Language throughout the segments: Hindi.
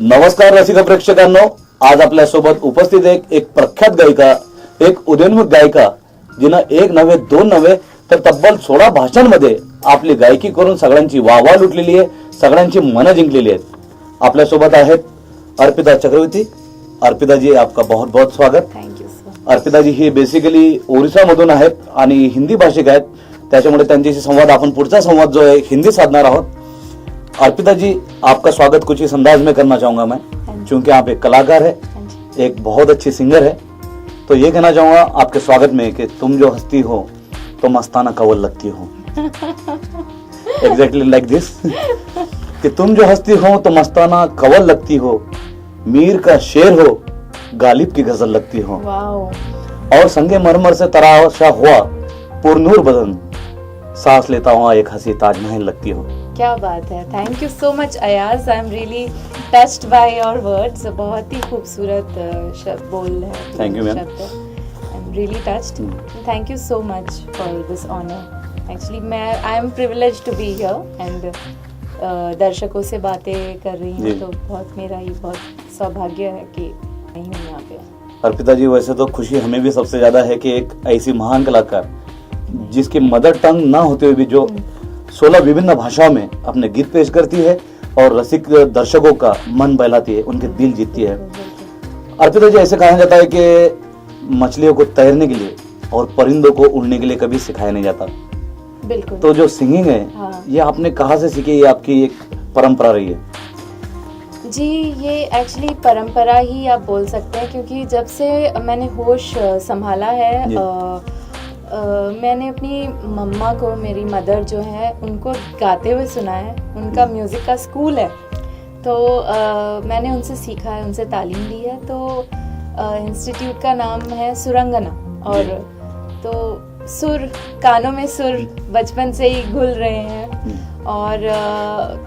नमस्कार रसिक प्रेक्षकांनो, आज आपल्यासोबत उपस्थित एक प्रख्यात गायिका, एक उदयोन्मुख गायिका, जिनं एक नव्हे दोन नव्हे तर तब्बल 16 भाषांमध्ये आपली गायकी करून सगळ्यांची वाहवा लुटलेली आहे, सगळ्यांची मनं जिंकलेली आहेत. आपल्यासोबत आहेत अर्पिता चक्रवर्ती. अर्पिता जी, आपका बहुत बहुत स्वागत. Thank you sir. Arpita ji ही बेसिकली ओरिसा मधून आहेत आणि हिंदी भाषिक आहेत, त्याच्यामुळे त्यांच्याशी संवाद आपण पुढचा संवाद जो है हिंदी साधणार आहोत. अर्पिता जी, आपका स्वागत कुछ इस अंदाज में करना चाहूंगा मैं, क्योंकि आप एक कलाकार है, एक बहुत अच्छी सिंगर है. तो ये कहना चाहूंगा आपके स्वागत में कि तुम जो हंसती हो तो मस्ताना कवल लगती हो. एग्जैक्टली लाइक दिस कि तुम जो हंसती हो तो मस्ताना कवल लगती हो, मीर का शेर हो गालिब की गजल लगती हो, वाओ. और संगे मरमर से तराशा हुआ पुरनूर बदन, सांस लेता हुआ एक हंसी ताजमहल लगती हो. क्या बात है. Thank you so much Ayaz. I am really touched by your words. बहुत ही खूबसूरत शब्द बोल है. Thank you ma'am. I am really touched. Thank you so much for this honour. Actually I am privileged to be here and दर्शकों से बातें कर रही हूँ, तो बहुत मेरा ये बहुत सौभाग्य है कि मैं हूँ यहाँ पे. अर्पिता जी, वैसे तो खुशी हमें भी सबसे ज्यादा है कि एक ऐसी महान कलाकार जिसकी मदर टंग ना होते हुए भी जो 16 विभिन्न भाषाओं में अपने गीत पेश करती है और रसिक दर्शकों का मन बहलाती है, उनके दिल जीतती है. अर्पिता जी, ऐसे कहा जाता है कि मछलियों को तैरने के लिए और परिंदों को उड़ने के लिए कभी सिखाया नहीं जाता. बिल्कुल. तो जो सिंगिंग है, हाँ. ये आपने कहाँ से सीखी? ये आपकी एक परंपरा रही है? जी, ये एक्चुअली परंपरा ही आप बोल सकते हैं, क्योंकि जब से मैंने होश संभाला है मैंने अपनी मम्मा को, मेरी मदर जो है, उनको गाते हुए सुना है. उनका म्यूज़िक का स्कूल है, तो मैंने उनसे सीखा है, उनसे तालीम ली है. तो इंस्टीट्यूट का नाम है सुरंगना, और तो सुर, कानों में सुर बचपन से ही घुल रहे हैं. और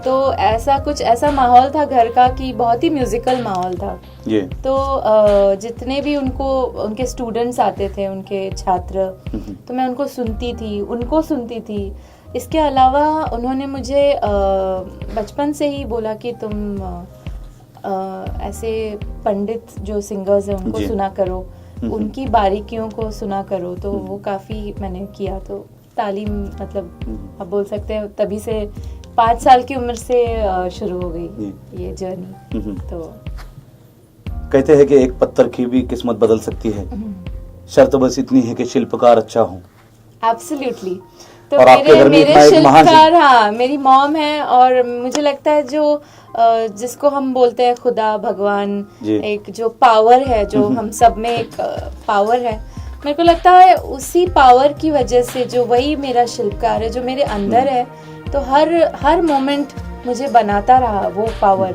तो ऐसा माहौल था घर का कि बहुत ही म्यूजिकल माहौल था. तो जितने भी उनके स्टूडेंट्स आते थे, उनके छात्र, तो मैं उनको सुनती थी. इसके अलावा उन्होंने मुझे बचपन से ही बोला कि तुम ऐसे पंडित जो सिंगर्स हैं उनको सुना करो, उनकी बारीकियों को सुना करो. तो वो काफ़ी मैंने किया. तो तालीम, मतलब आप बोल सकते हैं तभी से 5 साल की उम्र से शुरू हो गई ये जर्नी. तो कहते हैं कि एक पत्थर की भी किस्मत बदल सकती है, शर्त बस इतनी है कि शिल्पकार अच्छा हो. एब्सोल्युटली. तो और आपके घर में मेरे इतना एक महान शिल्पकार, हाँ, मेरी मॉम है. और मुझे लगता है जो जिसको हम बोलते हैं खुदा, भगवान, एक जो पावर है, जो हम सब में एक पावर है, मेरे को लगता है उसी पावर की वजह से जो वही मेरा शिल्पकार है, जो मेरे अंदर है. तो हर मोमेंट मुझे बनाता रहा वो पावर.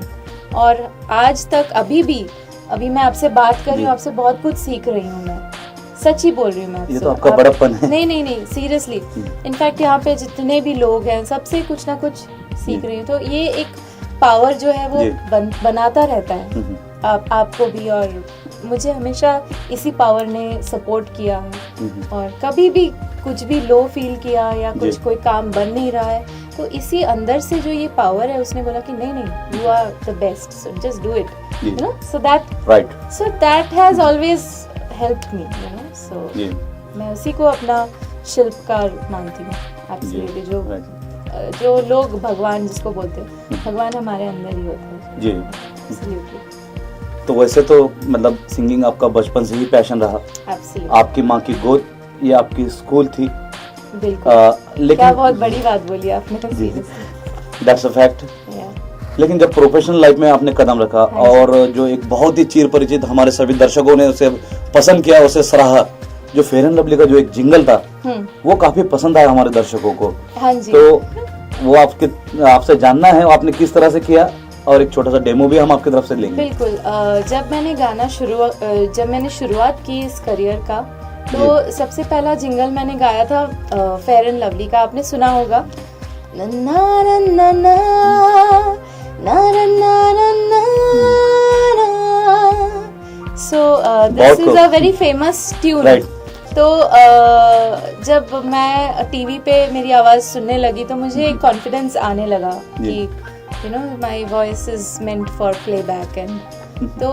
और आज तक अभी मैं आपसे बात कर रही हूँ, आपसे बहुत कुछ सीख रही हूँ. मैं सच ही बोल रही हूँ. मैं ये तो आपका बड़प्पन है. नहीं, सीरियसली. इनफैक्ट यहाँ पे जितने भी लोग हैं, सबसे कुछ ना कुछ सीख रही हूँ. तो ये एक पावर जो है वो बनाता रहता है आपको भी, और मुझे हमेशा इसी पावर ने सपोर्ट किया है. और कभी भी कुछ भी लो फील किया या कुछ कोई काम बन नहीं रहा है, तो इसी अंदर से जो ये पावर है, उसने बोला कि नहीं, you are the best, so just do it, you know. So that has always helped me, you know. सो मैं उसी को अपना शिल्पकार मानती हूँ. एब्सोल्युटली. जो लोग भगवान जिसको बोलते हैं, भगवान हमारे अंदर ही होता है. जी. तो वैसे तो मतलब सिंगिंग आपका बचपन से ही पैशन रहा. आपकी माँ की गोद ये आपकी स्कूल थी. बिल्कुल. लेकिन क्या बहुत बड़ी बात बोली आपने. That's a fact. लेकिन जब प्रोफेशनल लाइफ में आपने कदम रखा, और जो एक बहुत ही चिर परिचित हमारे सभी दर्शकों ने उसे पसंद किया, उसे सराहा, जो फेयर एंड लवली का जो एक जिंगल था, वो काफी पसंद आया हमारे दर्शकों को. हाँ जी. तो वो आपसे जानना है आपने किस तरह से किया, और एक छोटा सा डेमो भी हम आपकी तरफ से लेंगे. बिल्कुल. जब मैंने शुरुआत की इस करियर का, तो सबसे पहला जिंगल मैंने गाया था फेयर एंड लवली का. आपने सुना होगा. So this is a very famous tune. तो जब मैं टीवी पे मेरी आवाज़ सुनने लगी, तो मुझे एक कॉन्फिडेंस आने लगा कि you know my voice is meant for playback and तो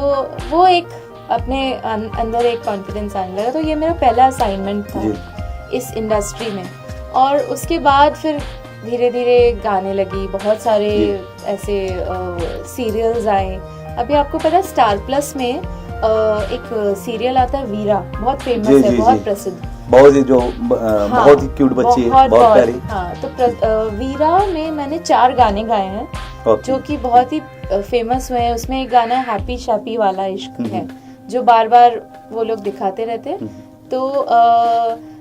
वो एक अपने अंदर एक कॉन्फिडेंस आने लगा। तो ये मेरा पहला असाइनमेंट था इस इंडस्ट्री में। और उसके बाद फिर धीरे धीरे गाने लगी, बहुत सारे ऐसे सीरियल्स आए। अभी आपको पता है स्टार प्लस में एक सीरियल आता है वीरा, बहुत फेमस है, बहुत प्रसिद्ध, बहुत ही जो बहुत ही क्यूट बच्ची है, बहुत प्यारी। हाँ, तो वीरा में मैंने 4 गाने गाए हैं जो कि बहुत ही फेमस हुए हैं। उसमें एक गाना हैप्पी शैपी वाला इश्क है जो बार बार वो लोग दिखाते रहते हैं। तो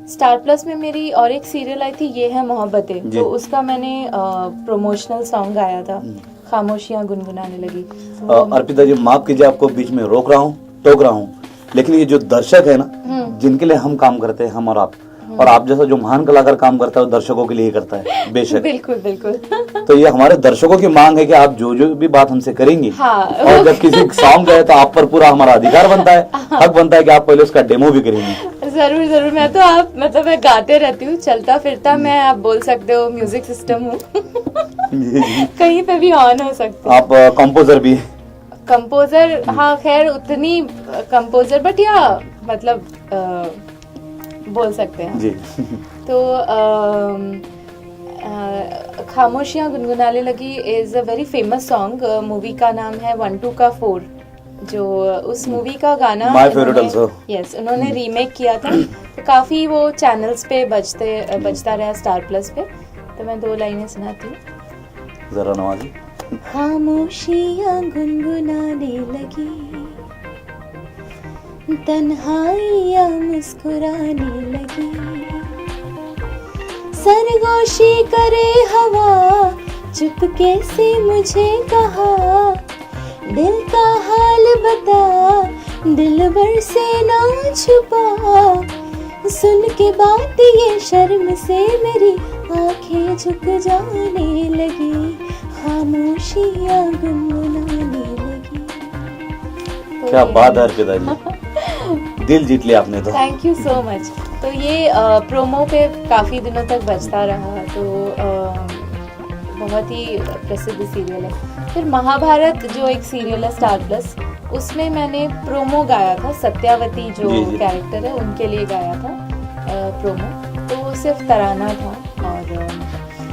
स्टार प्लस में मेरी और एक सीरियल आई थी ये है मोहब्बतें, तो उसका मैंने प्रमोशनल सॉन्ग गाया था, खामोशियां गुनगुनाने लगी। अर्पिता जी माफ कीजिए, आपको बीच में रोक रहा हूँ, टोक रहा हूँ, लेकिन ये जो दर्शक है ना, जिनके लिए हम काम करते हैं, हम और आप जैसा जो महान कलाकार काम करता है वो दर्शकों के लिए ही करता है, बेशक। बिल्कुल बिल्कुल। तो ये हमारे दर्शकों की मांग है कि आप जो जो भी बात हमसे करेंगी, हाँ। और जब किसी सॉन्ग गए तो आप पर पूरा हमारा अधिकार बनता है, हक बनता है कि आप पहले उसका डेमो भी करेंगे। जरूर जरूर। मैं तो आप मतलब मैं गाते रहती हूँ, चलता फिरता मैं, आप बोल सकते हो म्यूजिक सिस्टम हूँ। कहीं पे भी ऑन हो सकते हैं। आप कंपोजर भी? कंपोजर हाँ, खैर उतनी कंपोजर बट या मतलब बोल सकते हैं जी। तो खामोशियां गुनगुनाने लगी is a very famous song. Movie का नाम है 1 2 का 4, जो उस मूवी का गाना माय फेवरेट आल्सो। यस, उन्होंने रीमेक किया था। तो काफी वो चैनल्स पे बजता रहा स्टार प्लस पे। तो मैं 2 लाइनें सुनाती हूँ, जरा नवाजी। खामोशियां गुनगुनाने लगी, तन्हाइयां मुस्कुराने लगी, सरगोशी करे हवा, चुपके से मुझे कहा, दिल का हाल बता, दिलबर से ना छुपा, सुन के बात ये शर्म से मेरी आंखें झुक जाने लगी, खामोशियां गुनगुनाने लगी। क्या बात है अर्पिता जी, दिल जीत लिया आपने तो। Thank you so much. तो ये प्रोमो पे काफी दिनों तक बजता रहा, तो बहुत ही प्रसिद्ध सीरियल है। फिर महाभारत जो एक सीरियल है स्टार प्लस, उसमें मैंने प्रोमो गाया था, सत्यावती जो कैरेक्टर है उनके लिए गाया था प्रोमो। तो वो सिर्फ तराना था। और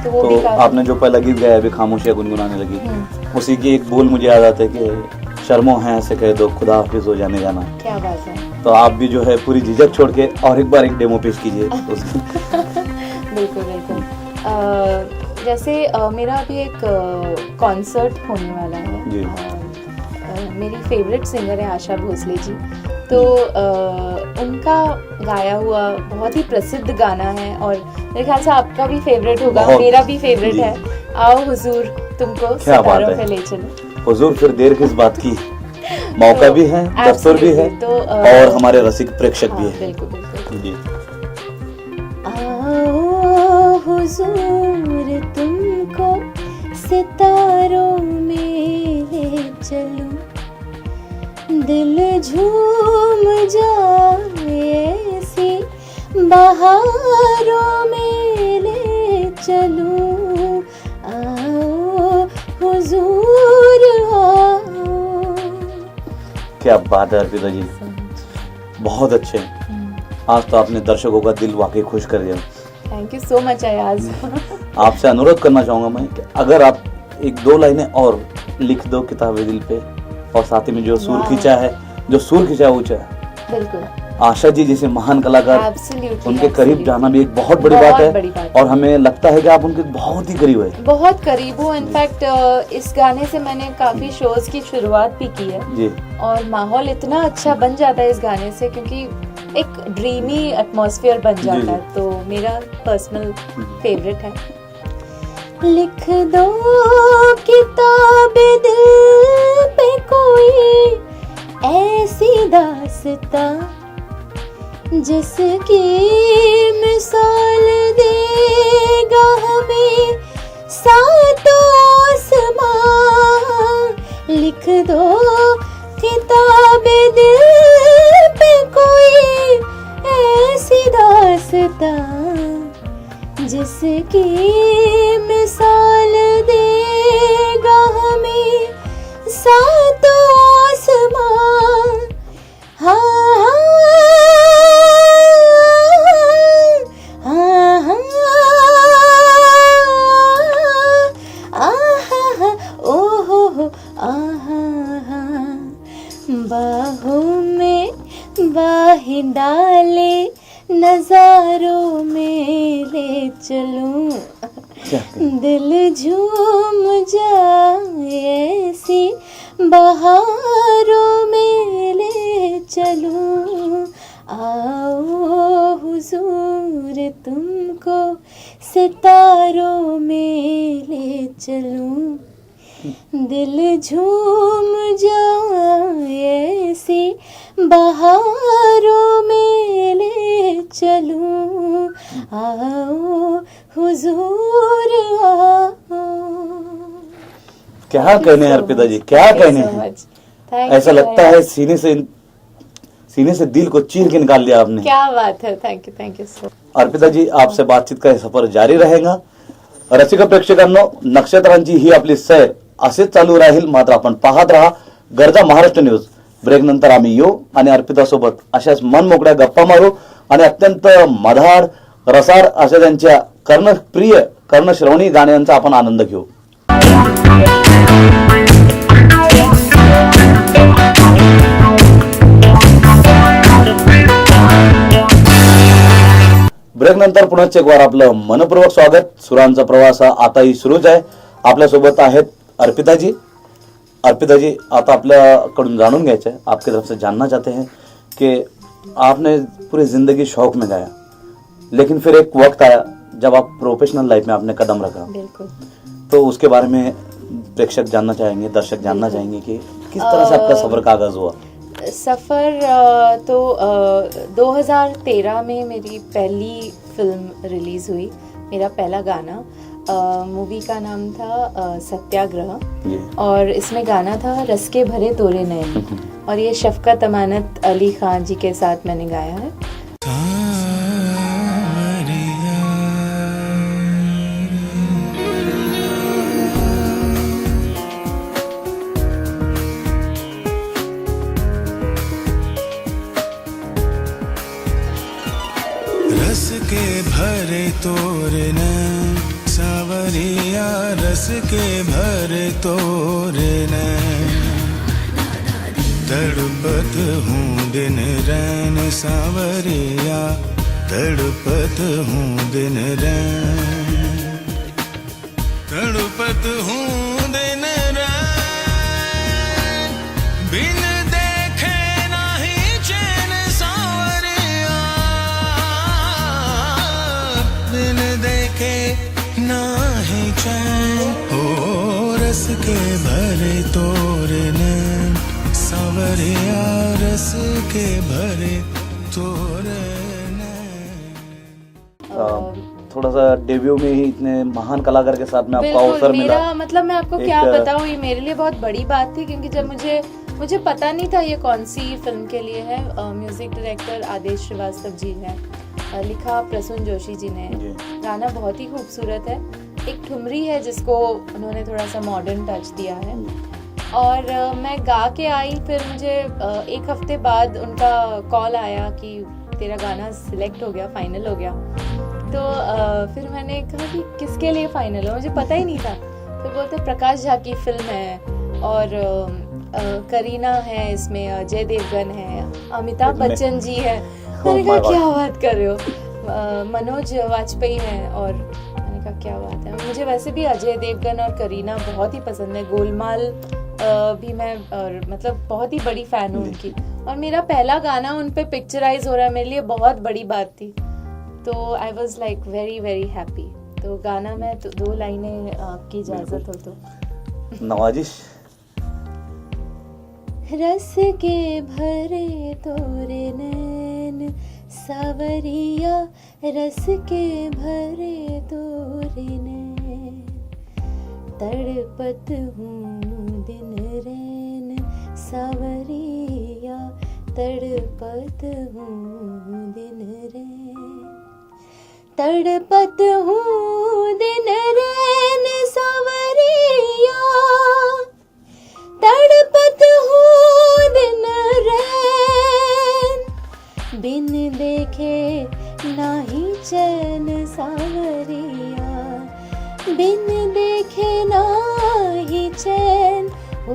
तो वो भी आपने जो पहला गीत गाया अभी खामोशियां गुनगुनाने लगी, उसी की एक बोल मुझे याद आता है कि शर्मो है ऐसे कह दो खुदा हाफिज हो जाने जाना। क्या बात है। तो आप भी जो है पूरी झिझक छोड़ के और एक बार एक डेमो पेश कीजिए उसकी। बिल्कुल बिल्कुल। जैसे मेरा अभी एक कॉन्सर्ट होने वाला है। मेरी फेवरेट सिंगर है आशा भोसले जी, तो उनका गाया हुआ बहुत ही प्रसिद्ध गाना है और मेरे ख्याल से आपका भी फेवरेट होगा, मेरा भी फेवरेट है, आओ हुजूर तुमको सितारों पे ले चलो। हुजूर फिर देर किस बात की, मौका भी है, दस्तूर भी है, तो और हमारे रसिक प्रेक्षक भी है। बिल्कुल बिल्कुल जी। आओ हुजूर तुमको सितारों में ले चलूं, दिल झूम जाए ऐसी बहारों में ले चलूं, आओ हुजूर आओ। क्या बात है अर्पिता जी, बहुत अच्छे। आज तो आपने दर्शकों का दिल वाकई खुश कर दिया। Thank you so much Ayaz. आपसे अनुरोध करना चाहूंगा मैं कि अगर आप 1-2 लाइनें और लिख दो किताबे दिल पे, और साथ ही में जो सुर खींचा है, जो सुर खींचा है ऊंचा है। बिल्कुल। आशा जी जैसे महान कलाकार, उनके करीब जाना भी एक बहुत बड़ी बात है, और हमें लगता है कि आप उनके बहुत ही करीब है। बहुत करीब हूँ। इनफैक्ट इस गाने से मैंने काफी शोज की शुरुआत भी की है जी, और माहौल इतना अच्छा बन जाता है इस गाने से, क्योंकि एक ड्रीमी एटमॉस्फेयर बन जाता है। तो मेरा पर्सनल फेवरेट है। लिख दो किताब दिल पे कोई ऐसी दास्तां जिसकी मिसाल देगा हमें सातों आसमां। लिख दो किताब दिल पे कोई ऐसी दास्तां जिसकी मिसाल देगा नजारों में ले चलूं, दिल झूम जाए ऐसी बहारों में ले चलूं, आओ हुजूर तुमको सितारों में ले चलूं, दिल झूम जाए ऐसी बहारों में ले चलूं, आओ हुजूर आओ। क्या कहने हैं अर्पिता जी, क्या कहने हैं। ऐसा लगता है सीने से दिल को चीर के निकाल लिया आपने। क्या बात है, थँक यू सो। अर्पिता जी, आपसे बातचीत का सफर जारी रहेगा. रसिक प्रेक्षकांनो, नक्षत्रांची ही आपली सैर असेच चालू राहील. मात्र आपण पाहत राहा गरजा महाराष्ट्र न्यूज. ब्रेक नंतर आम्ही येऊ आणि अर्पिता सोबत अशाच मनमोकळ्या गप्पा मारू आणि अत्यंत मधाळ रसाळ अशा त्यांच्या कर्णप्रिय कर्णश्रवणी गाण्यांचा आपण आनंद घेऊ. ब्रेक नंतर पुन्हा एक वार आपलं मनपूर्वक स्वागत. सुरांचा प्रवास आताही सुरूच आहे. आपल्यासोबत आहेत अर्पिता जी. अर्पिता जी, आता आपल्याकडून जाणून घ्यायचं है, आपकी तरफ से जानना चाहते हैं कि आपने पूरी जिंदगी शौक में गाया, लेकिन फिर एक वक्त आया जब आप प्रोफेशनल लाइफ में आपने कदम रखा. बिल्कुल. तो उसके बारे में प्रेक्षक जानना चाहेंगे, दर्शक जानना चाहेंगे कि किस तरह से आपका सफर का आगाज हुआ. सफ़र तो 2013 में मेरी पहली फिल्म रिलीज़ हुई. मेरा पहला गाना, मूवी का नाम था सत्याग्रह, और इसमें गाना था रस के भरे तोरे नैन, और ये शफकत अमानत अली खान जी के साथ मैंने गाया है. रस के भरे तोरे नैन सावरिया, रस के भरे तोरे नैन, तड़पत हूँ दिन रैन सावरिया, तड़पत हूँ दिन रैन, तड़पत हूँ दिन रैन, बिन देखे नहीं चैन सावरिया, बिन देखे नाही चैन. हो रस के भरे तोरे नैन सावरिया, रस के भरे तोरे नैन. थोड़ा सा डेब्यू में ही इतने महान कलाकार के साथ में आपको अवसर मिला. मेरा मतलब मैं आपको क्या बताऊं, ये मेरे लिए बहुत बड़ी बात थी, क्योंकि जब मुझे पता नहीं था ये कौन सी फिल्म के लिए है. म्यूजिक डायरेक्टर आदेश श्रीवास्तव जी हैं, लिखा प्रसून जोशी जी ने. गाना बहुत ही खूबसूरत है. एक ठुमरी है जिसको उन्होंने थोड़ा सा मॉडर्न टच दिया है. और मैं गा के आई, फिर मुझे एक हफ्ते बाद उनका कॉल आया कि तेरा गाना सिलेक्ट हो गया, फाइनल हो गया. तो फिर मैंने कहा कि किसके लिए फाइनल हो, मुझे पता ही नहीं था. फिर बोलते प्रकाश झा की फिल्म है, और करीना है इसमें, अजय देवगन है, अमिताभ बच्चन जी है. मैंने कहा क्या बात कर रहे हो, मनोज वाजपेयी है. और मैंने कहा क्या बात है. मुझे वैसे भी अजय देवगन और करीना बहुत ही पसंद है. गोलमाल भी मैं मतलब बहुत ही बड़ी फैन हूँ उनकी, और मेरा पहला गाना उन पे पिक्चराइज हो रहा है, मेरे लिए बहुत बड़ी बात थी. तो I was like very very happy. तो गाना मैं तो 2 लाइनें आपकी इजाजत हो तो. नवाजिश. रस के भरे तोरे नैन सावरिया, रस के भरे तोरे नैन, तड़पत हूँ दिन रैन सावरिया, तड़पत हूँ दिन रैन, तड़पत हूँ दिन रैन सावरिया, तड़पत हूँ दिन रैन, बिन देखे नाही चैन सावरिया, बिन देखे नाही चैन. ओ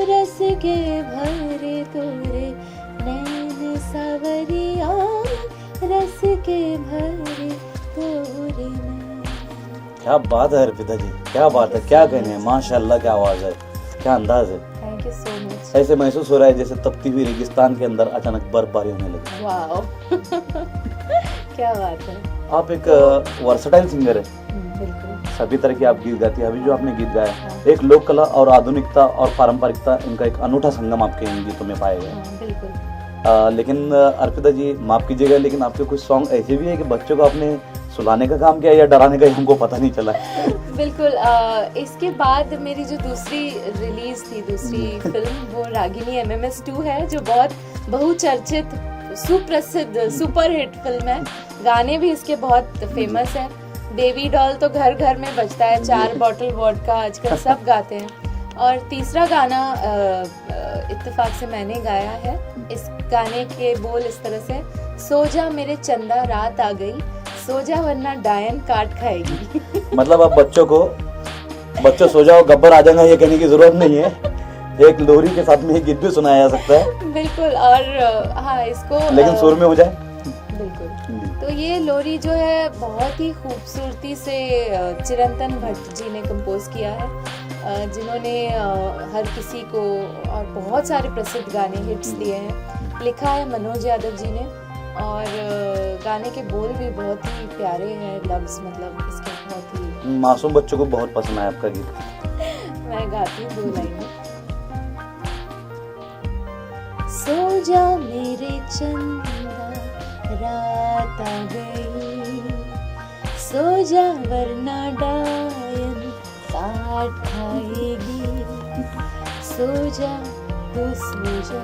रस के भरे तोरे नैन सावरिया, के भरे तोरे नैन। क्या बात है अर्पिता जी, क्या बात है, क्या कहने हैं, माशाल्लाह क्या आवाज है, क्या अंदाज है। Thank you so much. ऐसे महसूस हो रहा है जैसे तपती हुई रेगिस्तान के अंदर अचानक बर्फबारी होने लगी। वाओ क्या बात है। आप एक वर्सटाइल सिंगर है, बिल्कुल। सभी तरह के आप गीत गाती हैं। अभी जो आपने गीत गाया, एक लोक कला और आधुनिकता और पारंपरिकता, इनका एक अनूठा संगम आपके इन गीतों में पाया गया। बिल्कुल। लेकिन अर्पिता जी माफ कीजिएगा, लेकिन आपके कुछ सॉन्ग ऐसे भी है कि बच्चों को आपने सुलाने का काम किया या डराने का, हमको पता नहीं चला। बिल्कुल। इसके बाद मेरी जो दूसरी रिलीज थी, दूसरी फिल्म, वो रागिनी MMS2 है, जो बहुत बहुचर्चित, सुप्रसिद्ध, सुपर हिट फिल्म है। गाने भी इसके बहुत फेमस हैं। बेबी डॉल तो घर घर में बजता है, 4 बॉटल वोडका आजकल सब गाते हैं। और तीसरा गाना इत्तेफाक से मैंने गाया है। इस गाने के बोल इस तरह से, सो जा मेरे चंदा रात आ गई, सो जा वरना डायन काट खाएगी। मतलब अब बच्चों सो जाओ गब्बर आ जाएगा ये कहने की जरूरत नहीं है, एक लोरी के साथ में एक गीत भी सुनाया जा सकता है। बिल्कुल। और हाँ, इसको लेकिन सुर में हो जाए। बिल्कुल। तो ये लोरी जो है बहुत ही खूबसूरती से चिरंतन भट्ट जी ने कंपोज किया है, जिन्होंने हर किसी को और बहुत सारे प्रसिद्ध गाने हिट्स दिए हैं। लिखा है मनोज यादव जी ने, और गाने के बोल भी बहुत ही प्यारे हैं, लफ्ज मतलब इसके बहुत ही मासूम बच्चों को बहुत पसंद आया आपका गीत। मैं गाती हूँ 2 लाइनें। सो जा मेरे चंदा रात आ गई, सो जा वरना डायन काट खाएगी, सो जा तू सो जा,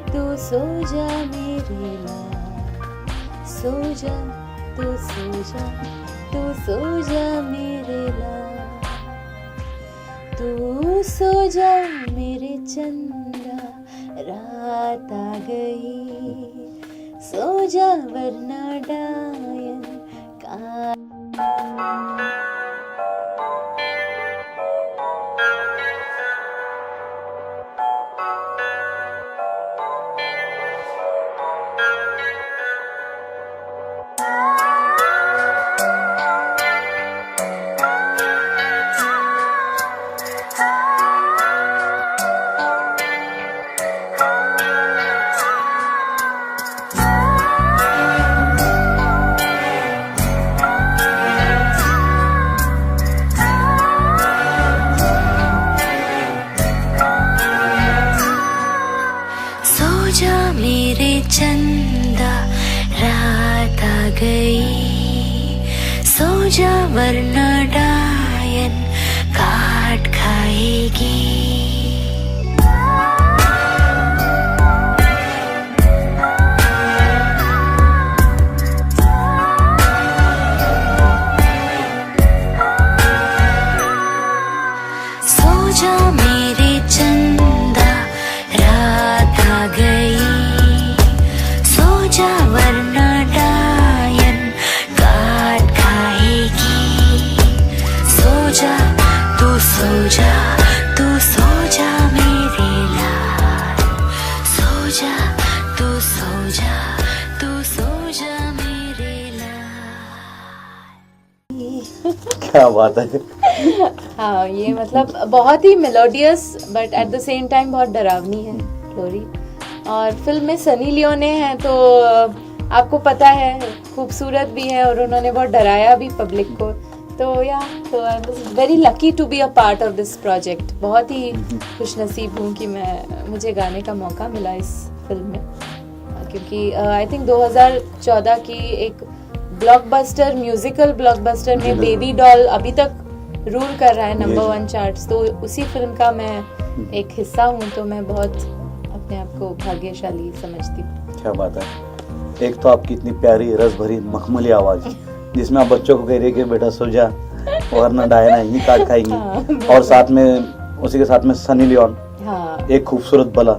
तू सो जा मेरे लाल, सो जा तू सो जा, तू सो जा मेरे लाल, तू सो जा मेरे चंदा रात आ गई, सो जा वरना डायन का। चंदा रात आ गई, सो जा वरना डायन काट खाएगी। सो जा मेरे चंदा रात आ गई, वरना डायन काट खाएगी। सो जा तू सो जा, तू सो जा मेरे लाल, सो जा तू सो जा, तू सो जा मेरे लाल। क्या बात है। हाँ, ये मतलब बहुत ही melodious but at the same time बहुत डरावनी है लोरी। और फिल्म में सनी लियोने हैं, तो आपको पता है खूबसूरत भी है, और उन्होंने बहुत डराया भी पब्लिक को। तो I am very lucky to be a part of this project. बहुत ही खुशनसीब हूँ कि मुझे गाने का मौका मिला इस फिल्म में, क्योंकि आई थिंक 2014 की एक ब्लॉकबस्टर, म्यूजिकल ब्लॉकबस्टर में बेबी डॉल अभी तक रूल कर रहा है नंबर 1 चार्ट्स। तो उसी फिल्म का मैं एक हिस्सा हूँ, तो मैं बहुत अपने आप को भाग्यशाली समझती हूँ। क्या बात है। एक तो आपकी इतनी प्यारी रस भरी मखमली आवाज, जिसमें आप बच्चों को कह रही है कि बेटा सो जा वरना डायना ही काट खाएंगी। हाँ, और साथ में उसी के साथ में सनी लियोन, हाँ, एक खूबसूरत बला।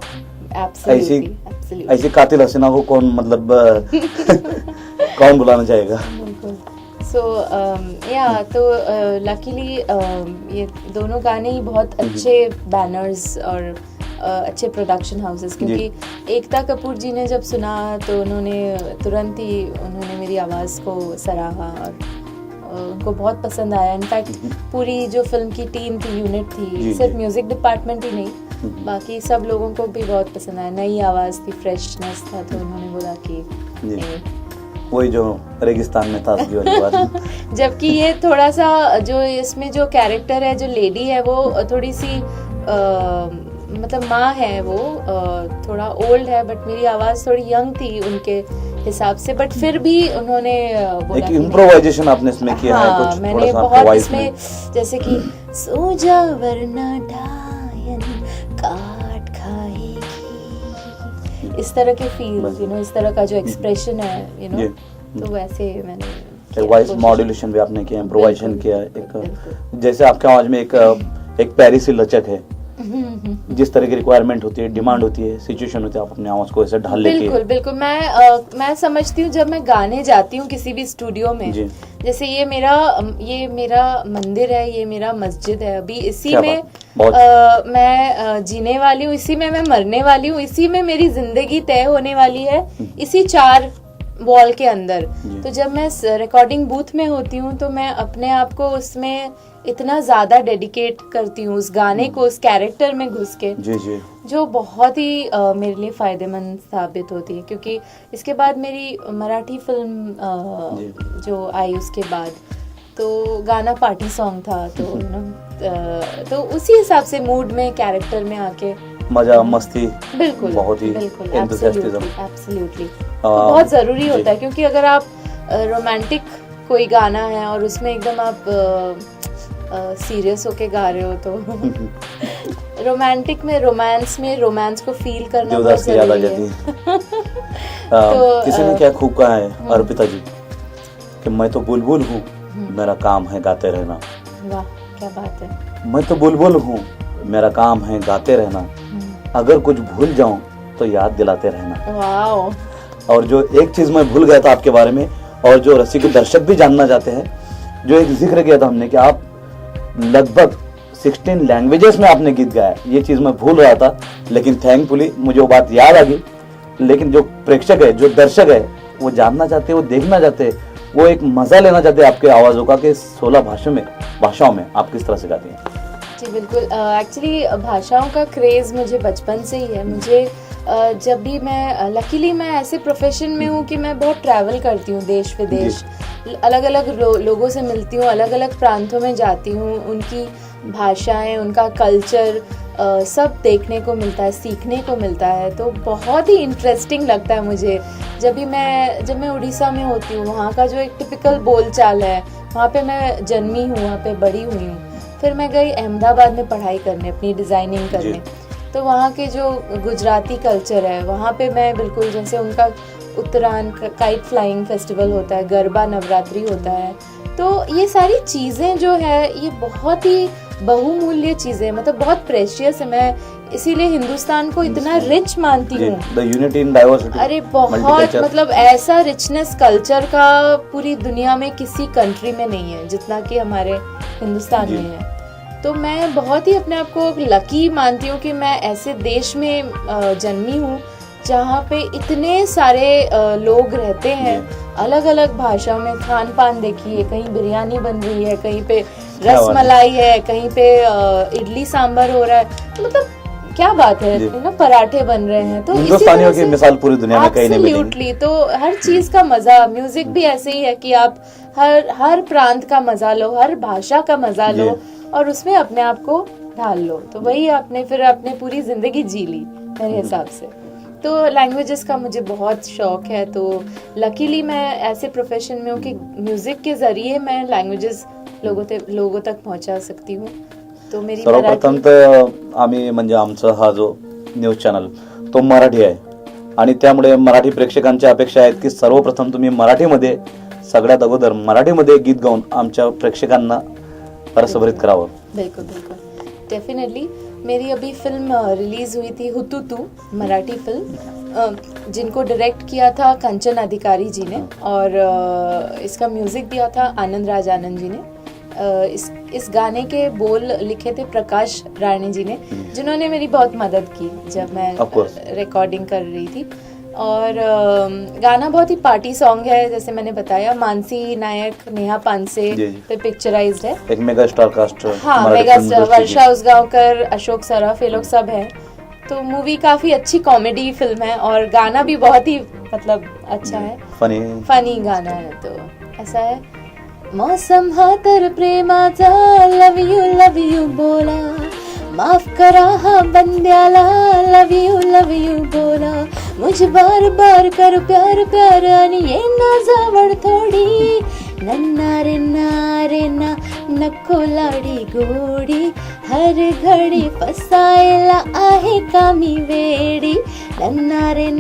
Absolutely. ऐसी कातिल हसीना को कौन मतलब कौन बुलाना चाहेगा। तो लकीली ये दोनों गाने ही बहुत अच्छे बैनर्स और अच्छे प्रोडक्शन हाउसेस, क्योंकि एकता कपूर जी ने जब सुना तो उन्होंने तुरंत ही मेरी आवाज़ को सराहा और उनको बहुत पसंद आया। इनफैक्ट पूरी जो फिल्म की टीम थी, यूनिट थी, सिर्फ म्यूज़िक डिपार्टमेंट ही नहीं, बाकी सब लोगों को भी बहुत पसंद आया। नई आवाज़ थी, फ्रेशनेस था, तो उन्होंने बोला कि वही जो रेगिस्तान में था वाली बात। जबकि ये थोड़ा सा जो इसमें जो कैरेक्टर है, जो लेडी है, वो थोड़ी सी मतलब माँ है, वो थोड़ा ओल्ड है, बट मेरी आवाज़ थोड़ी यंग थी उनके हिसाब से, बट फिर भी उन्होंने एक इम्प्रोवाइजेशन आपने इसमें किया है कुछ, मैंने बहुत इसमें जैसे कि सो जा वरना डायन काट खाएगी, इस तरह के फील, इस तरह का जो एक्सप्रेशन है, तो वैसे मैंने वॉइस मॉड्यूलेशन भी आपने किया, इम्प्रोवाइजेशन किया। एक जैसे आपके आवाज में एक प्यारी सी लचक है, जिस तरह की रिक्वायरमेंट होती है, डिमांड होती है, सिचुएशन होती है, आप अपने आवाज को ऐसे ढाल लेके। बिल्कुल बिल्कुल, मैं समझती हूँ जब मैं गाने जाती हूँ किसी भी स्टूडियो में, जैसे ये मेरा मंदिर है, ये मेरा मस्जिद है, अभी इसी में मैं जीने वाली हूँ, इसी में मैं मरने वाली हूँ, इसी में मेरी जिंदगी तय होने वाली है, इसी 4 वॉल के अंदर। तो जब मैं रिकॉर्डिंग बूथ में होती हूँ तो मैं अपने आप को उसमें इतना ज्यादा डेडिकेट करती हूँ, उस गाने को, उस कैरेक्टर में घुस के, जो बहुत ही मेरे लिए फायदेमंद साबित होती है। क्योंकि इसके बाद मेरी मराठी फिल्म जो आई उसके बाद, तो गाना पार्टी सॉन्ग था, तो उसी हिसाब से मूड में, कैरेक्टर में आके मजा मस्ती, बिल्कुल बहुत ही एंथुसियास्टिज्म, एब्सोल्युटली बहुत जरूरी होता है। क्योंकि अगर आप रोमांटिक कोई गाना है और उसमें एकदम आप सीरियस होके गा रहे हो, तो रोमांटिक में रोमांस को फील करना बहुत जरूरी है। किसी ने क्या खूब कहा है, अर्पिता जी, कि मैं तो बुलबुल हूँ, मेरा काम है गाते रहना। वाह, क्या बात है। मैं तो बुलबुल हूँ, मेरा काम है गाते रहना, अगर कुछ भूल जाऊं तो याद दिलाते रहना। वाओ। और जो एक चीज मैं भूल गया था आपके बारे में, और जो रसिक दर्शक भी जानना चाहते हैं, जो एक जिक्र किया था हमने कि आप लगभग 16 लैंग्वेजेस में आपने गीत गाया, ये चीज मैं भूल रहा था, लेकिन थैंकफुली मुझे वो बात याद आ गई। लेकिन जो प्रेक्षक है, जो दर्शक है, वो जानना चाहते हैं, वो देखना चाहते हैं, वो एक मजा लेना चाहते हैं आपके आवाजों का, कि 16 भाषाओं में आप किस तरह से गाती हैं। जी बिल्कुल, एक्चुअली भाषाओं का क्रेज़ मुझे बचपन से ही है। मुझे जब भी लकीली मैं ऐसे प्रोफेशन में हूँ कि मैं बहुत ट्रैवल करती हूँ देश विदेश, अलग अलग लोगों से मिलती हूँ, अलग अलग प्रांतों में जाती हूँ, उनकी भाषाएं, उनका कल्चर सब देखने को मिलता है, सीखने को मिलता है। तो बहुत ही इंटरेस्टिंग लगता है मुझे जब मैं उड़ीसा में होती हूँ, वहाँ का जो एक टिपिकल बोलचाल है, वहाँ पे मैं जन्मी हूँ, वहाँ पे बड़ी हुई हूँ। फिर मैं गई अहमदाबाद में पढ़ाई करने, अपनी डिज़ाइनिंग करने, तो वहाँ के जो गुजराती कल्चर है, वहाँ पे मैं बिल्कुल, जैसे उनका उत्तरायण काइट फ्लाइंग फेस्टिवल होता है, गरबा नवरात्रि होता है, तो ये सारी चीज़ें जो है, ये बहुत ही बहुमूल्य चीज़ें, मतलब बहुत प्रेशियस है। मैं इसीलिए हिंदुस्तान को इतना रिच मानती हूँ। The unity in diversity. अरे बहुत, मतलब ऐसा रिचनेस कल्चर का पूरी दुनिया में किसी कंट्री में नहीं है जितना कि हमारे हिंदुस्तान में है। तो मैं बहुत ही अपने आप को लकी मानती हूँ कि मैं ऐसे देश में जन्मी हूँ जहाँ पे इतने सारे लोग रहते हैं, अलग अलग भाषा में। खान पान देखिए, कहीं बिरयानी बन रही है, कहीं पे रसमलाई है, कहीं पे इडली सांभर हो रहा है, तो मतलब क्या बात है ना, पराठे बन रहे हैं। तो हिंदुस्तानियों की मिसाल पूरी दुनिया में कहीं नहीं मिलेगी। तो हर चीज का मजा, म्यूजिक भी ऐसे ही है कि आप हर प्रांत का मजा लो, हर भाषा का मजा लो और उसमें अपने आप को ढाल लो। तो वही आपने पूरी जिंदगी जी ली मेरे हिसाब से। तो लैंग्वेजेस का मुझे बहुत शौक है, तो लकीली मैं ऐसे प्रोफेशन में हूँ कि म्यूजिक के जरिए मैं लँग्वेजेस लोगों तक पहुंचा सकती हूँ। तो मेरी सर्वप्रथम तर आम्ही म्हणजे आमचा हा जो न्यूज चॅनल तो मराठी आहे आणि त्यामुळे मराठी प्रेक्षकांच्या अपेक्षा आहेत की सर्वप्रथम तुम्ही मराठीमध्ये, सगळ्यात अगोदर मराठीमध्ये गीत गाऊन आमच्या प्रेक्षकांना रसभरीत करावं। बिल्कुल बिल्कुल, डेफिनेटली। मेरी अभी फिल्म रिलीज हुई थी हुतुतू, मराठी फिल्म, जिनको डायरेक्ट किया था कंचन अधिकारी जी ने और इसका म्यूजिक दिया था आनंद राज आनंद जी ने। इस गाने के बोल लिखे थे प्रकाश राणे जी ने, जिन्होंने मेरी बहुत मदद की जब मैं रिकॉर्डिंग कर रही थी। और गाना बहुत ही पार्टी सॉन्ग है, जैसे मैंने बताया, मानसी नायक, नेहा पानसे पे पिक्चराइज्ड है। एक मेगा स्टार कास्ट, हाँ मेगा स्टार, वर्षा उसगांवकर, अशोक सराफ, ये लोग सब हैं। तो मूवी काफी अच्छी कॉमेडी फिल्म है और गाना भी बहुत ही मतलब अच्छा है, फनी गाना है। तो ऐसा है, मौसम हा तर प्रेमाचा, लव यू बोला, माफ करा हा बंद्याला, लव यू बोला, मुझे बार बार कर प्यार प्यार आणि ये ना जवळ थोडी, नन्ना रे ना नको लाडी गोडी, हर घडी फसायला आहे का मी वेडी, नन्ना रे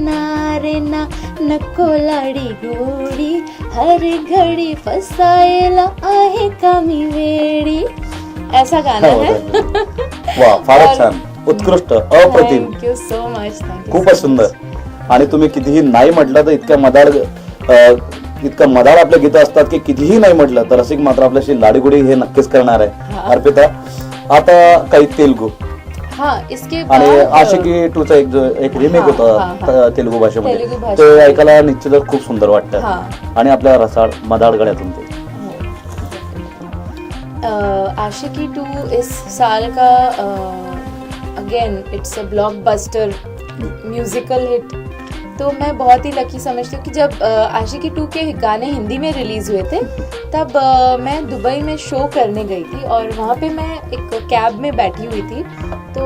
ना नको लाडी गोडी, हर घडी फसायला आहे का मी वेडी। ऐसा गाना है। वाह, फारच छान, उत्कृष्ट, अप्रतिम, थँक्यू सो मच, खूपच सुंदर। आणि तुम्ही कितीही नाही म्हटलं तर इतकं मदार आपले गीतं असतात की कितीही नाही म्हटलं तर रसिक मात्र आपल्याशी लाडीगुडी हे नक्कीच करणार आहे। अर्पिता, आता काही तेलुगू, इसके आणि आशिकी 2 चा एक रिमेक होता तेलुगू भाषेमध्ये, ते ऐकायला निश्चितच खूप सुंदर वाटतं आणि आपल्या रसाळ मदार गळ्यातून ते। आशिकी 2 इस साल का again it's a blockbuster musical hit. तो मैं बहुत ही लकी समझती हूँ कि जब आशिकी 2 के गाने हिंदी में रिलीज हुए थे तब मैं दुबई में शो करने गई थी और वहाँ पे मैं एक कैब में बैठी हुई थी। तो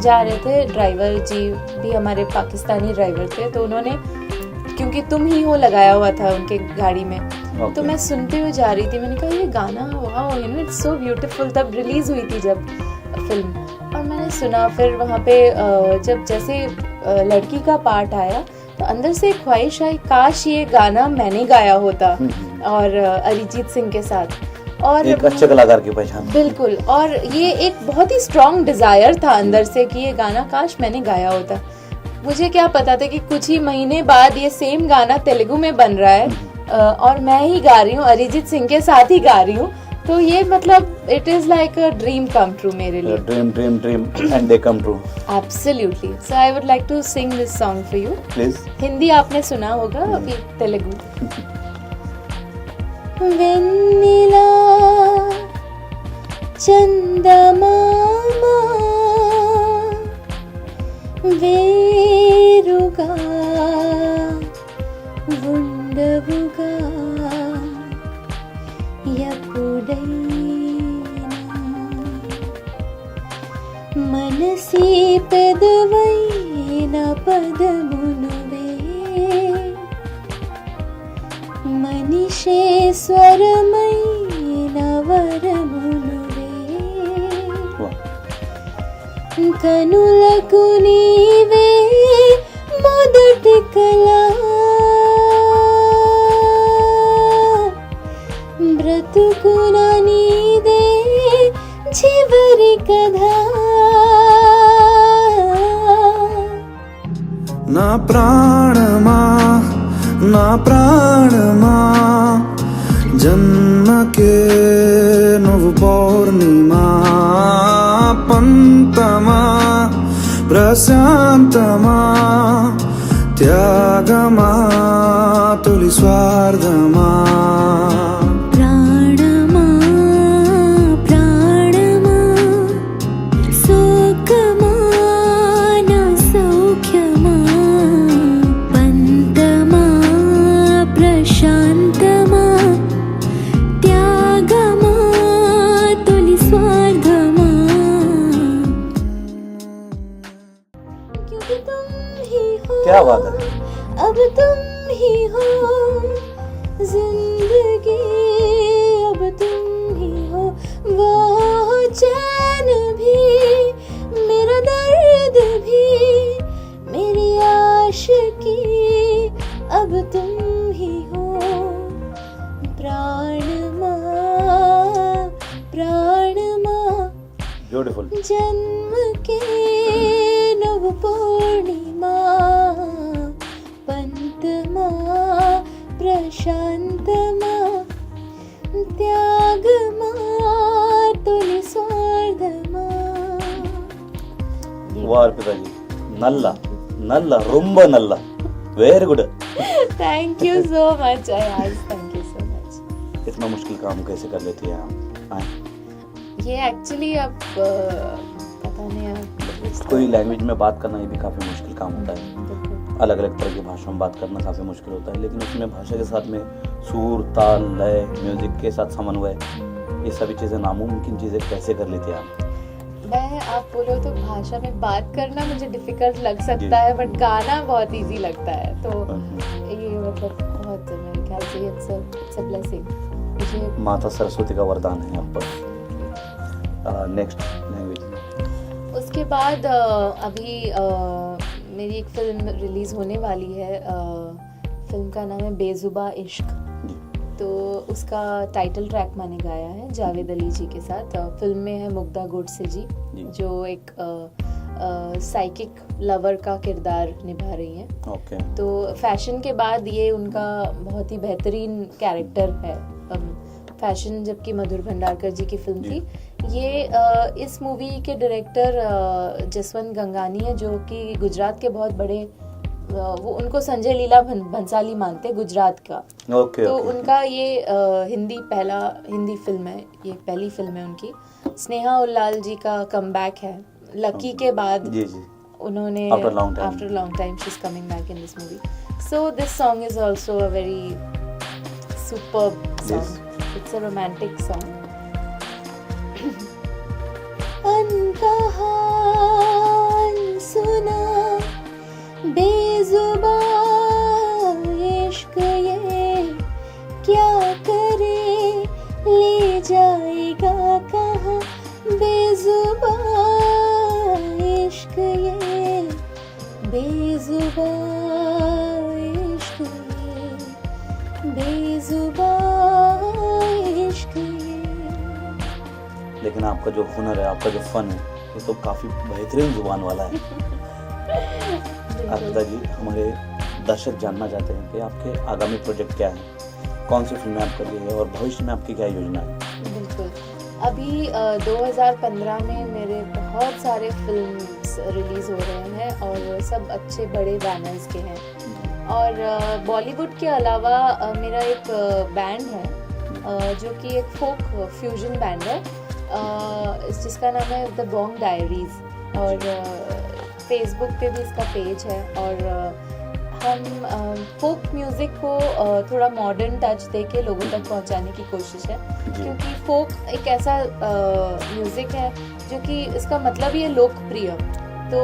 जा रहे थे, ड्राइवर जी भी हमारे पाकिस्तानी ड्राइवर थे, तो उन्होंने क्योंकि तुम ही हो लगाया हुआ था उनके गाड़ी में, तो मैं सुनते हुए जा रही थी। मैंने कहा ये गाना wow, you know it's so beautiful. तब रिलीज हुई थी जब फिल्म, और मैंने सुना। फिर वहाँ पे जब जैसे लड़की का पार्ट आया तो अंदर से एक ख्वाहिश आई, काश ये गाना मैंने गाया होता और अरिजीत सिंह के साथ। और एक अच्छे कलाकार की पहचान, बिल्कुल। और ये एक बहुत ही स्ट्रॉन्ग डिजायर था अंदर से कि ये गाना काश मैंने गाया होता। मुझे क्या पता था कि कुछ ही महीने बाद ये सेम गाना तेलुगु में बन रहा है और मैं ही गा रही हूँ, अरिजीत सिंह के साथ ही गा रही हूँ। तो ये मतलब it is like a dream come true मेरे लिए। Dream and they come true. Absolutely. So I would like to sing this song for you. Please. Hindi आपने सुना होगा, अभी तेलुगु। वेन्निला चंदमामा వేరుగా ఉండవుగా ఎప్పుడైనా మనసి పెదవైన పదమునువే మనిషే స్వరమైన వరమునువే కనులకు నీవే మొదటి కళ బ్రతుకున నీదే చివరి కథ నా ప్రాణమా జన్మకే నువ్వు పౌర్ణిమా పంతమా ప్రశాంతమా త్యాగమా తొలి స్వార్థమా ప్రాణమా ప్రాణమా సుఖమా నా సౌఖ్యమా పంతమా ప్రశాంతమా త్యాగమా తొలి స్వార్థమా क्योंकि तुम ही हो, क्या बात है। अब तुम ही हो जिंदगी, अब तुम ही हो वो चैन भी, मेरा दर्द भी, मेरी आशिकी, अब तुम ही हो प्राणमा प्राणमा ब्यूटीफुल। जन्म के नव पूर्णिमा पंतमा प्रशांतमा त्यागमा तोली स्वार्थमा. वाह अर्पिता जी, नल्ला नल्ला रुंबा नल्ला, very good. Thank you so much Ayaz, thank you so much. इतना मुश्किल काम कैसे कर लेती हैं आप? हाँ? ये एक्चुअली अब पता नहीं अब कोई लैंग्वेज में बात करना ये भी काफी मुश्किल काम होता है. बिल्कुल. अलग अलग तरह की भाषा में बात करना काफी मुश्किल होता है, लेकिन उसमें भाषा के साथ में सुर, ताल, लय, म्यूजिक के साथ समन्वय, ये सभी चीजें नामुमकिन चीजें कैसे कर लेते हैं आप? मैं आप बोलो तो भाषा में बात करना मुझे डिफिकल्ट लग सकता है, बट गाना बहुत इजी लगता है. तो ये मतलब बहुत मेरे ख्याल से इट्स अ ब्लेसिंग. मुझे माता सरस्वती का वरदान है आप पर. Next language. उसके बाद अभी मेरी एक फिल्म रिलीज होने वाली है. फिल्म का नाम है बेजुबा इश्क. तो उसका टाइटल ट्रैक मैंने गाया है जावेद अली जी के साथ. फिल्म में है मुग्धा गोडसे जी, जो एक साइकिक लवर का किरदार निभा रही हैं. ओके. तो फैशन के बाद ये उनका बहुत ही बेहतरीन कैरेक्टर है. फैशन जबकि मधुर भंडारकर जी की फिल्म थी. ये इस मूवी के डायरेक्टर जसवंत गंगानी है, जो कि गुजरात के बहुत बड़े, वो उनको संजय लीला भंसाली मानते हैं गुजरात का. ओके. तो उनका ये हिंदी फिल्म है, ये पहली फिल्म है उनकी. स्नेहा उल्लाल जी का कमबैक है लकी के बाद. जी जी. उन्होंने after long time she is coming back in this movie. So this song is also a very superb song. It's a romantic song. अनकहा सुना बेजुबा इश्क ये क्या करे, ले जाएगा कहाँ. बेजुबा इश्क ये, बेजुबा इश्क ये, बेजुबा इश्क ये. लेकिन आपका जो हुनर है, आपका जो फन है, ये तो काफी बेहतरीन जुबान वाला है. अर्पिता जी, हमारे दर्शक जानना चाहते हैं कि आपके आगामी प्रोजेक्ट क्या है, कौन सी फिल्में आप कर रही है और भविष्य में आपकी क्या योजना है? बिल्कुल. अभी 2015 में मेरे बहुत सारे फिल्म्स रिलीज हो रहे हैं और सब अच्छे बड़े बैनर्स के हैं. और बॉलीवुड के अलावा मेरा एक बैंड है जो कि एक फोक फ्यूजन बैंड है, जिसका नाम है द बॉन्ग डायरीज. और फेसबुक पे भी इसका पेज है. और हम फोक म्यूज़िक को थोड़ा मॉडर्न टच देके लोगों तक पहुंचाने की कोशिश है, क्योंकि फोक एक ऐसा म्यूज़िक है जो कि इसका मतलब ही है लोकप्रिय. तो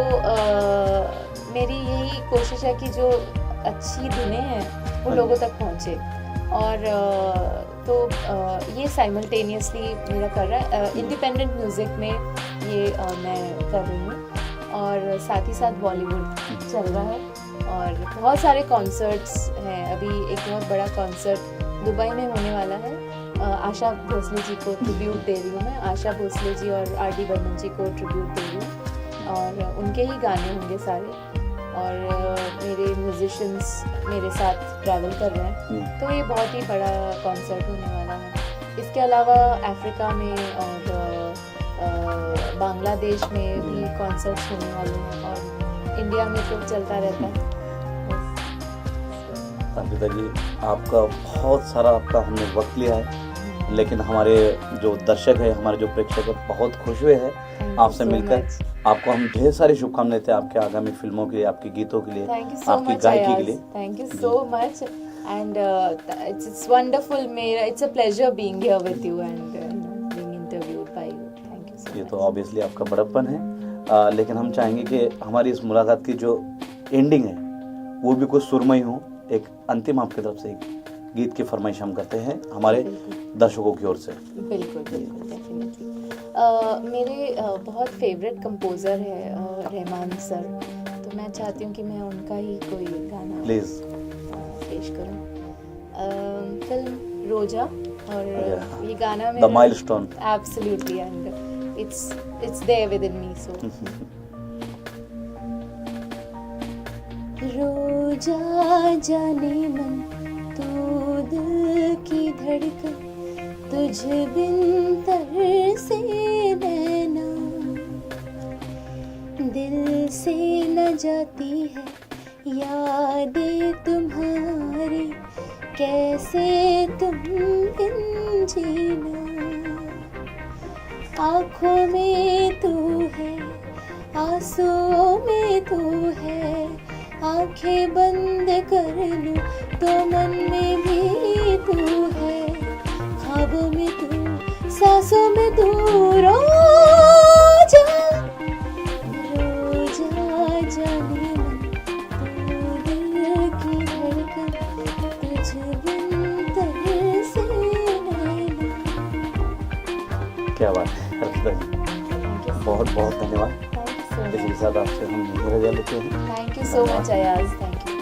मेरी यही कोशिश है कि जो अच्छी धुनें हैं वो लोगों तक पहुंचे. और तो ये साइमल्टेनियसली मेरा कर रहा है. इंडिपेंडेंट म्यूज़िक में ये मैं कर रही हूँ, और साथ ही साथ बॉलीवुड चल रहा है. और बहुत सारे कॉन्सर्ट्स हैं. अभी एक बहुत बड़ा कॉन्सर्ट दुबई में होने वाला है. आशा भोसले जी को ट्रिब्यूट दे रही हूँ मैं. आशा भोसले जी और आर.डी. बर्मन जी को ट्रिब्यूट दे रही हूँ, और उनके ही गाने होंगे सारे. और मेरे म्यूजिशियंस मेरे साथ ट्रैवल कर रहे हैं. तो ये बहुत ही बड़ा कॉन्सर्ट होने वाला है. इसके अलावा अफ्रीका में और बांग्लादेश में भी कॉन्सर्ट्स होने वाले हैं, और इंडिया में तो चलता रहता है. अर्पिता जी, आपका बहुत सारा हमने वक्त लिया है, लेकिन हमारे जो दर्शक है, हमारे जो प्रेक्षक है, बहुत खुश हुए हैं आपसे मिलकर. आपको हम ढेर सारी शुभकामनाएं थे आपके आगामी फिल्मों के लिए, आपके गीतों के लिए, आपकी गायकी के लिए. Thank you so much. And it's wonderful. मेरा it's a pleasure being here with you and being interviewed by you. Thank you so much. ये तो ऑब्वियसली आपका बड़प्पन है, लेकिन हम चाहेंगे कि हमारी इस मुलाकात की जो एंडिंग है वो भी कुछ सुरमई हो. एक अंतिम आपकी तरफ से एक गीत की फरमाइश हम करते हैं हमारे दर्शकों की ओर से. बिल्कुल बिल्कुल, डेफिनेटली. मेरे बहुत फेवरेट कंपोज़र है रहमान सर. तो मैं चाहती हूँ कि मैं उनका ही कोई गाना प्लीज पेश करूँ. फिल्म रोजा, और ये गाना the milestone. Absolutely. And it's there within me. So Roja जाने मन तू दिल की धड़कन, तुझ बिन तरसे नैना, दिल से न जाती है यादें तुम्हारी, कैसे तुम बिन जीना। आँखों में तू है, आंसुओं में तू है, आंखें बंद कर लूं तो मन में भी तू है, ख्वाबों में तू, सांसों में तू, रो जा जाने मन, तू दिल की धड़कन, तुझ बिन तरसे नैना। क्या बात है अर्पिता जी, बहुत बहुत धन्यवाद। इसी के साथ आपसे हम रजा लेते हैं। Thank you so much, Ayaz. Thank you.